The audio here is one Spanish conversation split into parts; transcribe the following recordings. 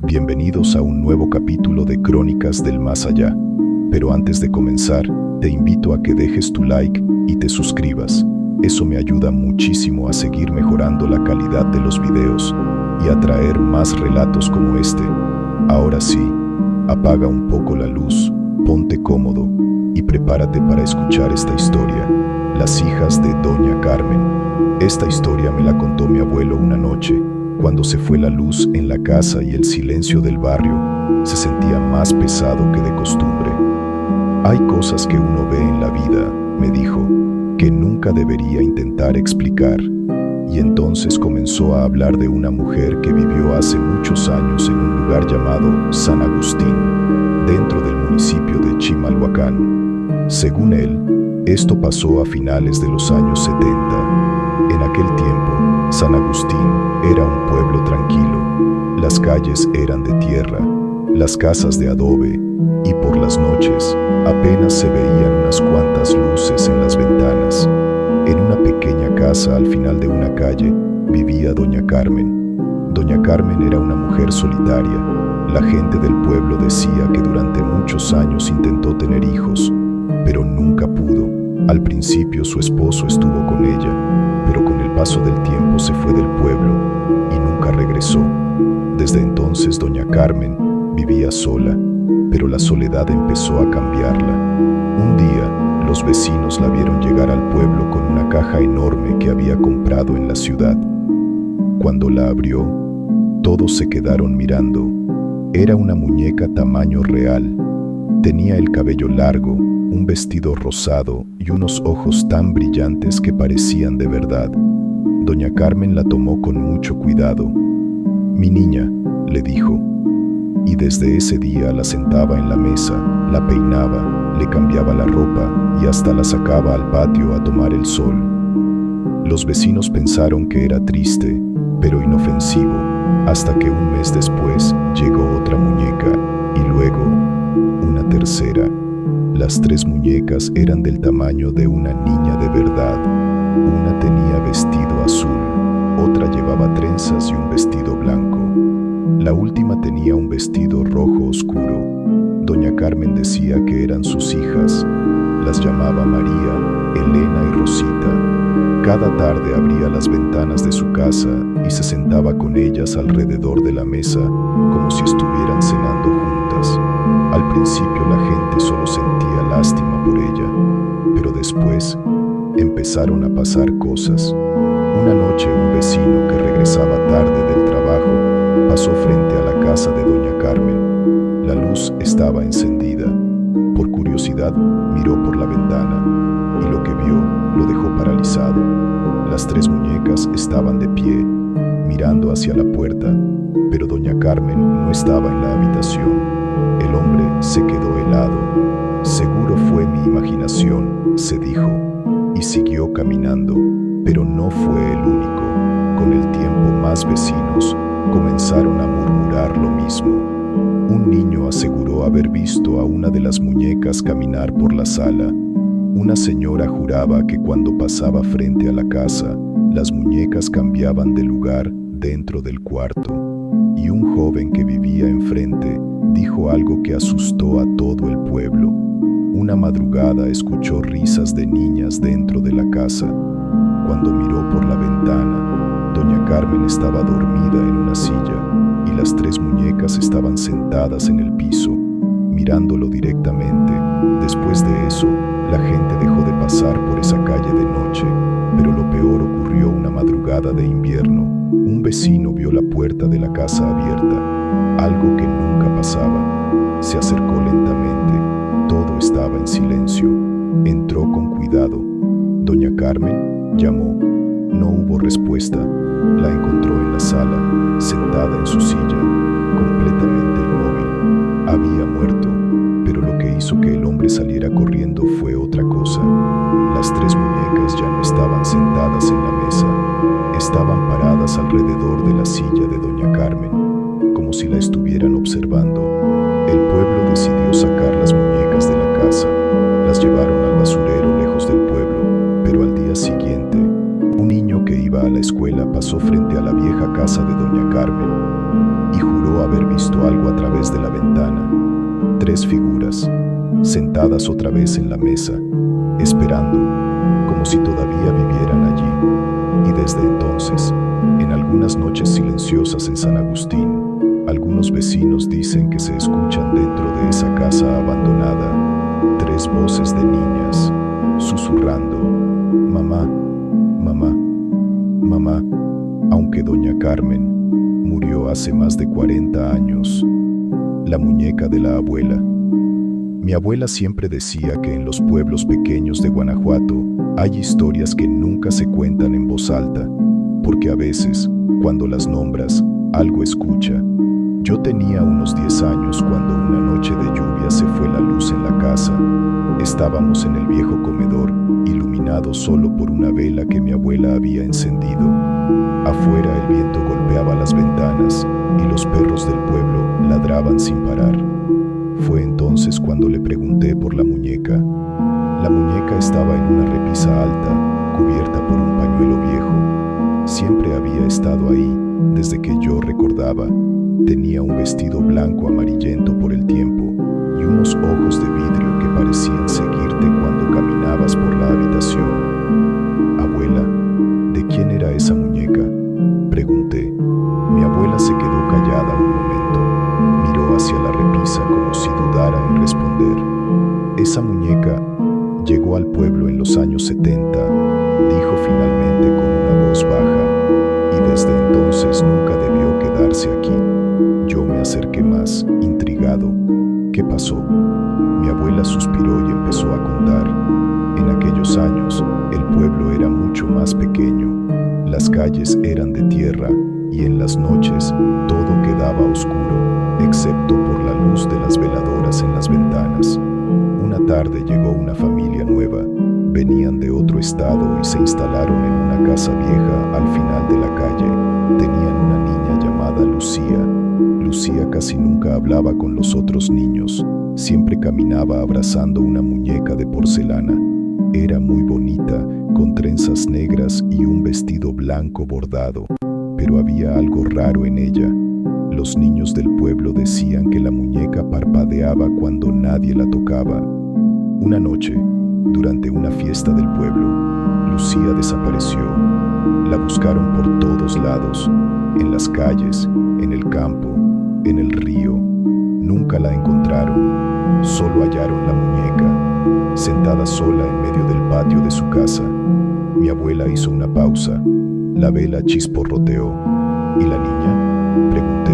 Bienvenidos a un nuevo capítulo de Crónicas del Más Allá. Pero antes de comenzar, te invito a que dejes tu like y te suscribas. Eso me ayuda muchísimo a seguir mejorando la calidad de los videos y a traer más relatos como este. Ahora sí, apaga un poco la luz, ponte cómodo y prepárate para escuchar esta historia. Las hijas de Doña Carmen. Esta historia me la contó mi abuelo una noche, cuando se fue la luz en la casa y el silencio del barrio se sentía más pesado que de costumbre. Hay cosas que uno ve en la vida, me dijo, que nunca debería intentar explicar. Y entonces comenzó a hablar de una mujer que vivió hace muchos años en un lugar llamado San Agustín, dentro del municipio de Chimalhuacán. Según él, esto pasó a finales de los años 70. En aquel tiempo, San Agustín era un pueblo tranquilo. Las calles eran de tierra, las casas de adobe, y por las noches apenas se veían unas cuantas luces en las ventanas. En una pequeña casa al final de una calle vivía Doña Carmen. Doña Carmen era una mujer solitaria. La gente del pueblo decía que durante muchos años intentó tener hijos, pero nunca pudo. Al principio su esposo estuvo con ella, pero con el paso del tiempo se fue del pueblo y nunca regresó. Desde entonces Doña Carmen vivía sola, pero la soledad empezó a cambiarla. Un día, los vecinos la vieron llegar al pueblo con una caja enorme que había comprado en la ciudad. Cuando la abrió, todos se quedaron mirando. Era una muñeca tamaño real. Tenía el cabello largo, un vestido rosado y unos ojos tan brillantes que parecían de verdad. Doña Carmen la tomó con mucho cuidado. «Mi niña», le dijo. Y desde ese día la sentaba en la mesa, la peinaba, le cambiaba la ropa y hasta la sacaba al patio a tomar el sol. Los vecinos pensaron que era triste, pero inofensivo, hasta que un mes después llegó otra muñeca y luego una tercera. Las tres muñecas eran del tamaño de una niña de verdad. Una tenía vestido azul, otra llevaba trenzas y un vestido blanco. La última tenía un vestido rojo oscuro. Doña Carmen decía que eran sus hijas. Las llamaba María, Elena y Rosita. Cada tarde abría las ventanas de su casa y se sentaba con ellas alrededor de la mesa, como si estuvieran cenando juntas. Al principio la gente solo sentía lástima por ella, pero después empezaron a pasar cosas. Una noche un vecino que regresaba tarde del trabajo pasó frente a la casa de Doña Carmen. La luz estaba encendida. Por curiosidad miró por la ventana y lo que vio lo dejó paralizado. Las tres muñecas estaban de pie, mirando hacia la puerta, pero Doña Carmen no estaba en la habitación. El hombre se quedó helado. «Seguro fue mi imaginación», se dijo, y siguió caminando, pero no fue el único. Con el tiempo más vecinos comenzaron a murmurar lo mismo. Un niño aseguró haber visto a una de las muñecas caminar por la sala. Una señora juraba que cuando pasaba frente a la casa, las muñecas cambiaban de lugar dentro del cuarto. Y un joven que vivía enfrente dijo algo que asustó a todo el pueblo. Una madrugada escuchó risas de niñas dentro de la casa. Cuando miró por la ventana, Doña Carmen estaba dormida en una silla y las tres muñecas estaban sentadas en el piso, mirándolo directamente. Después de eso, la gente dejó de pasar por esa calle de noche, pero lo peor ocurrió una madrugada de invierno. Un vecino vio la puerta de la casa abierta, algo que nunca pasaba. Se acercó lentamente, todo estaba en silencio. Entró con cuidado. Doña Carmen llamó. No hubo respuesta. La encontró en la sala, sentada en su silla, completamente inmóvil. Había muerto, pero lo que hizo que el hombre saliera corriendo fue otra cosa. Las tres muñecas ya no estaban sentadas en la mesa, estaban paradas alrededor de la silla de Doña Carmen, como si la estuvieran observando. El pueblo decidió sacar las muñecas de la casa, las llevaron al basurero lejos del pueblo, pero al día siguiente, un niño que iba a la escuela pasó frente a la vieja casa de Doña Carmen y juró haber visto algo a través de la ventana. 3 figuras, sentadas otra vez en la mesa, esperando, como si todavía vivieran allí. Y desde entonces, en algunas noches silenciosas en San Agustín, algunos vecinos dicen que se escuchan dentro de esa casa abandonada 3 voces de niñas, susurrando: mamá, mamá, mamá. Aunque doña Carmen murió hace más de 40 años, la muñeca de la abuela. Mi abuela siempre decía que en los pueblos pequeños de Guanajuato hay historias que nunca se cuentan en voz alta, porque a veces, cuando las nombras, algo escucha. Yo tenía unos 10 años cuando una noche de lluvia se fue la luz en la casa. Estábamos en el viejo comedor, iluminado solo por una vela que mi abuela había encendido. Afuera el viento golpeaba las ventanas y los perros del pueblo ladraban sin parar. Fue entonces cuando le pregunté por la muñeca. La muñeca estaba en una repisa alta, cubierta por un pañuelo viejo. Siempre había estado ahí, desde que yo recordaba. Tenía un vestido blanco amarillento por el tiempo y unos ojos de vidrio que parecían seguirte cuando caminabas por la habitación. Abuela, ¿de quién era esa muñeca?, pregunté. Mi abuela se quedó callada un momento, miró hacia la repisa como si dudara en responder. Esa muñeca llegó al pueblo en los años 70, dijo finalmente con una voz baja, y desde entonces nunca debió quedarse aquí. Yo me acerqué más, intrigado. ¿Qué pasó? Mi abuela suspiró y empezó a contar. En aquellos años, el pueblo era mucho más pequeño. Las calles eran de tierra y en las noches todo quedaba oscuro, excepto por la luz de las veladoras en las ventanas. Una tarde llegó una familia nueva. Venían de otro estado y se instalaron en una casa vieja al final de la calle. Tenían una niña llamada Lucía. Lucía casi nunca hablaba con los otros niños. Siempre caminaba abrazando una muñeca de porcelana. Era muy bonita, con trenzas negras y un vestido blanco bordado. Pero había algo raro en ella. Los niños del pueblo decían que la muñeca parpadeaba cuando nadie la tocaba. Una noche, durante una fiesta del pueblo, Lucía desapareció. La buscaron por todos lados, en las calles, en el campo, en el río. Nunca la encontraron. Solo hallaron la muñeca, sentada sola en medio del patio de su casa. Mi abuela hizo una pausa. La vela chisporroteó. ¿Y la niña?, pregunté.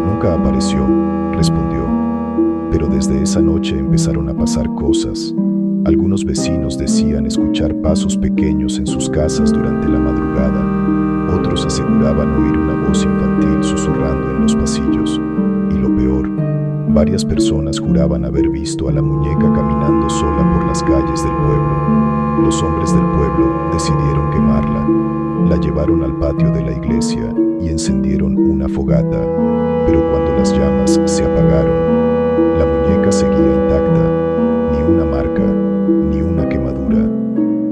Nunca apareció, respondió. Pero desde esa noche empezaron a pasar cosas. Algunos vecinos decían escuchar pasos pequeños en sus casas durante la madrugada. Otros aseguraban oír una voz infantil susurrando en los pasillos. Y lo peor, varias personas juraban haber visto a la muñeca caminando sola por las calles del pueblo. Los hombres del pueblo decidieron quemarla. La llevaron al patio de la iglesia y encendieron una fogata. Pero cuando las llamas se apagaron, la muñeca seguía intacta. Ni una marca, ni una quemadura.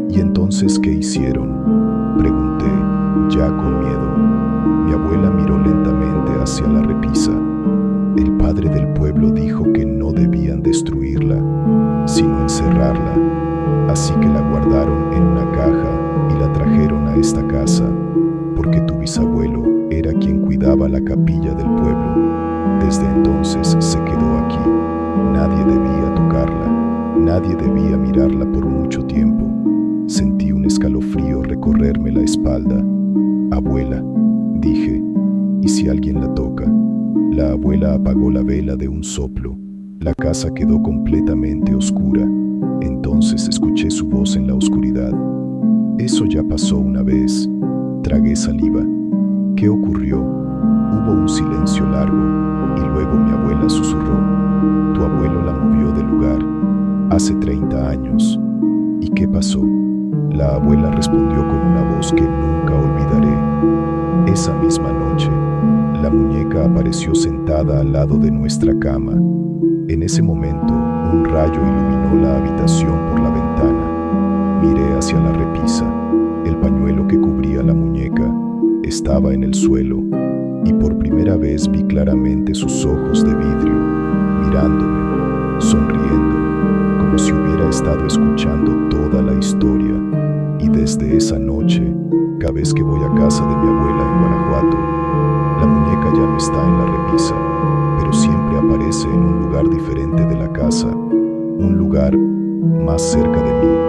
¿Y entonces qué hicieron?, pregunté, ya con miedo. Mi abuela miró lentamente hacia la repisa. El padre del pueblo dijo que no debían destruirla, sino encerrarla. Así que la guardaron en una caja y la trajeron a esta casa, porque tu bisabuelo era quien cuidaba la capilla del pueblo. Desde entonces se quedó aquí. Nadie debía tocarla, nadie debía mirarla por mucho tiempo. Sentí un escalofrío recorrerme la espalda. Abuela, dije, ¿y si alguien la toca? La abuela apagó la vela de un soplo. La casa quedó completamente oscura. Entonces escuché su voz en la oscuridad. Eso ya pasó una vez. Tragué saliva. ¿Qué ocurrió? Hubo un silencio largo y luego mi abuela susurró. Tu abuelo la movió del lugar. Hace 30 años. ¿Y qué pasó? La abuela respondió con una voz que nunca olvidaré. Esa misma noche, la muñeca apareció sentada al lado de nuestra cama. En ese momento, un rayo iluminó la habitación por la ventana. Miré hacia la repisa. El pañuelo que cubría la muñeca estaba en el suelo. y por primera vez vi claramente sus ojos de vidrio, mirándome, sonriendo, como si hubiera estado escuchando toda la historia. Y desde esa noche, cada vez que voy a casa de mi abuela en Guanajuato, la muñeca ya no está en la repisa, pero siempre aparece en un lugar diferente de la casa, un lugar más cerca de mí.